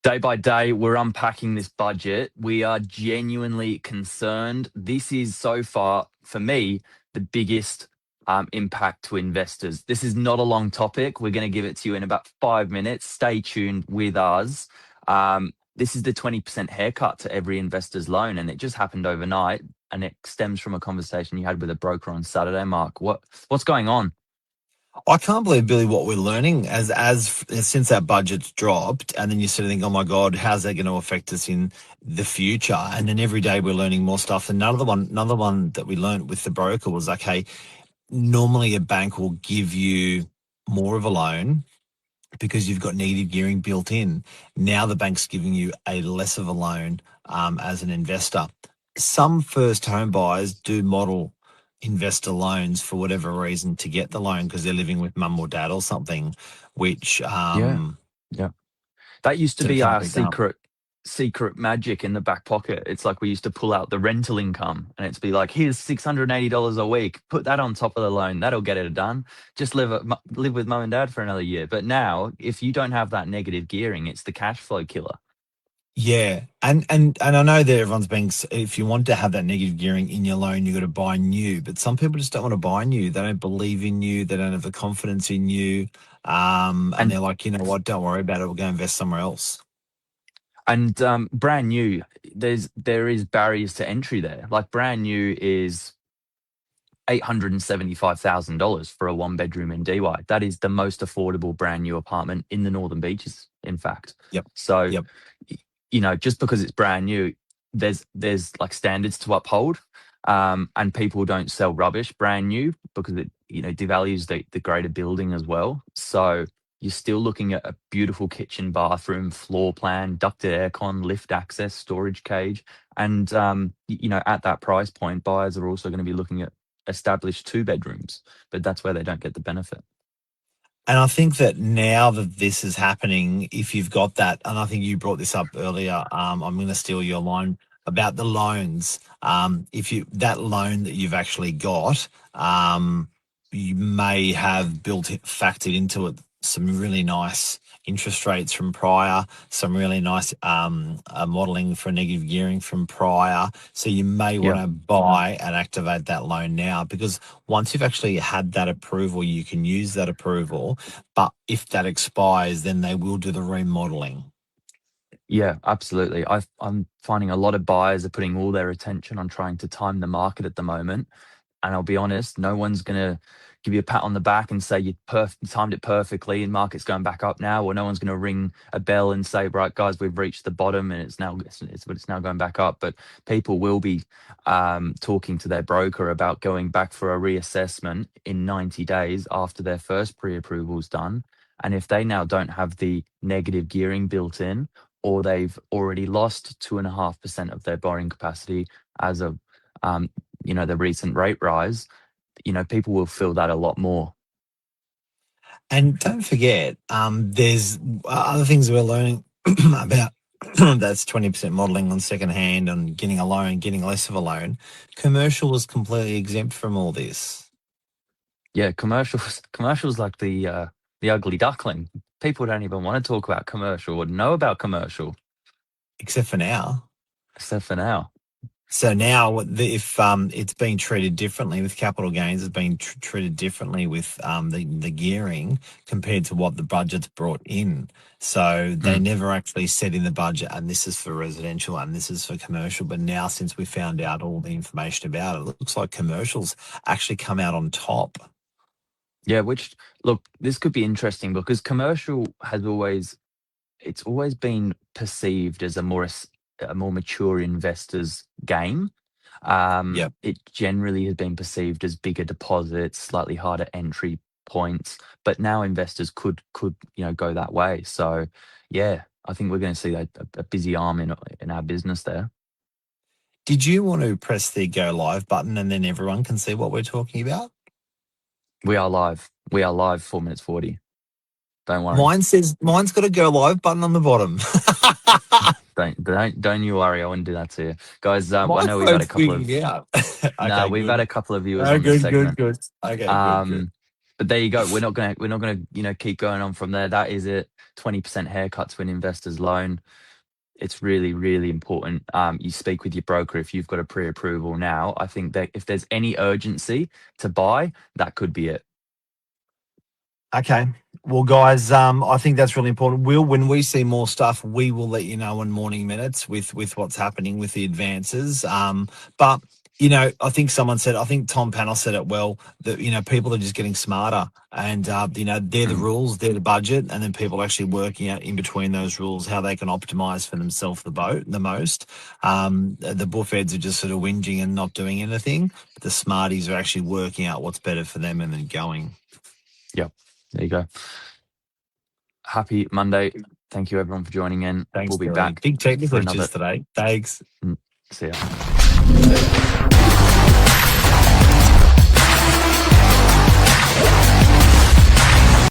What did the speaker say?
Day by day, we're unpacking this budget. We are genuinely concerned. This is so far, for me, the biggest impact to investors. This is not a long topic. We're going to give it to you in about 5 minutes. Stay tuned with us. This is the 20% haircut to every investor's loan, and it just happened overnight. And it stems from a conversation you had with a broker on Saturday. Mark, what's going on? I can't believe, Billy, what we're learning as since that budget's dropped, and then you sort of think, oh my God, how's that going to affect us in the future? And then every day we're learning more stuff. And another one that we learned with the broker was, okay, normally a bank will give you more of a loan because you've got negative gearing built in. Now the bank's giving you a less of a loan as an investor. Some first home buyers do model investor loans for whatever reason to get the loan because they're living with mum or dad or something, which Yeah. Yeah. That used to sort of be can't our be done. secret magic in the back pocket. It's like we used to pull out the rental income and it's be like, here's $680 a week. Put that on top of the loan. That'll get it done. Just live with mum and dad for another year. But now, if you don't have that negative gearing, it's the cash flow killer. Yeah, and I know that everyone's being. If you want to have that negative gearing in your loan, you got to buy new. But some people just don't want to buy new. They don't believe in you. They don't have the confidence in you. And And they're like, you know what? Don't worry about it. We'll go invest somewhere else. brand new, there is barriers to entry there. Like brand new is $875,000 for a one bedroom in DY. That is the most affordable brand new apartment in the Northern Beaches, in fact. Yep. So, Yep. just because it's brand new, there's like standards to uphold, and people don't sell rubbish brand new because it devalues the greater building as well. So you're still looking at a beautiful kitchen, bathroom, floor plan, ducted aircon, lift access, storage cage, and at that price point, buyers are also going to be looking at established two bedrooms, but that's where they don't get the benefit. And I think that now that this is happening, if you've got that, and I think you brought this up earlier, I'm going to steal your line about the loans. If you that loan that you've actually got, you may have factored into it some really nice interest rates from prior, some really nice modeling for negative gearing from prior. So you may want Yeah. to buy and activate that loan now because once you've actually had that approval, you can use that approval. But if that expires, then they will do the remodeling. Yeah, absolutely. I'm finding a lot of buyers are putting all their attention on trying to time the market at the moment. And I'll be honest, no one's going to give you a pat on the back and say you timed it perfectly and market's going back up now, or no one's going to ring a bell and say, right, guys, we've reached the bottom and it's now going back up. But people will be talking to their broker about going back for a reassessment in 90 days after their first pre-approval's done. And if they now don't have the negative gearing built in, or they've already lost 2.5% of their borrowing capacity as of the recent rate rise, people will feel that a lot more. And don't forget, there's other things we're learning about. That's 20% modeling on second hand, on getting a loan, getting less of a loan. Commercial is completely exempt from all this, Yeah, commercials like the ugly duckling. People don't even want to talk about commercial or know about commercial, except for now. except for now. So now, if it's being treated differently with capital gains, it's being treated differently with the gearing compared to what the budget's brought in. So they Mm. never actually said in the budget, and this is for residential and this is for commercial. But now, since we found out all the information about it, it looks like commercials actually come out on top. Yeah, which look, this could be interesting because commercial it's always been perceived as a more mature investor's game. Yep. It generally has been perceived as bigger deposits, slightly harder entry points, but now investors could go that way. So, yeah, I think we're going to see a busy arm in our business there. Did you want to press the go live button and then everyone can see what we're talking about? We are live. We are live. 4 minutes 40. Don't worry. Mine's got a go live button on the bottom. Don't you worry. I wouldn't do that to you, guys. I My know we've had a phone's couple wigging of out. no, Okay, we've had good. a couple of viewers Oh, on this good, good, segment. good. Okay, good, good. Um, But there you go. We're not gonna keep going on from there. That is it. 20% haircut to an investor's loan. It's really, really important. You speak with your broker if you've got a pre-approval now. I think that if there's any urgency to buy, that could be it. Okay. Well, guys, I think that's really important. When we see more stuff, we will let you know in morning minutes with what's happening with the advances. But I think I think Tom Panel said it well, that people are just getting smarter, and they're the Mm. rules, they're the budget, and then people are actually working out in between those rules how they can optimize for themselves the most. The bullfeds are just sort of whinging and not doing anything, but the smarties are actually working out what's better for them and then going. Yep. There you go. Happy Monday. Thank you everyone for joining in. Thanks, We'll be Billy. back Big technical for another. glitches today. Thanks. Mm, See ya. See ya.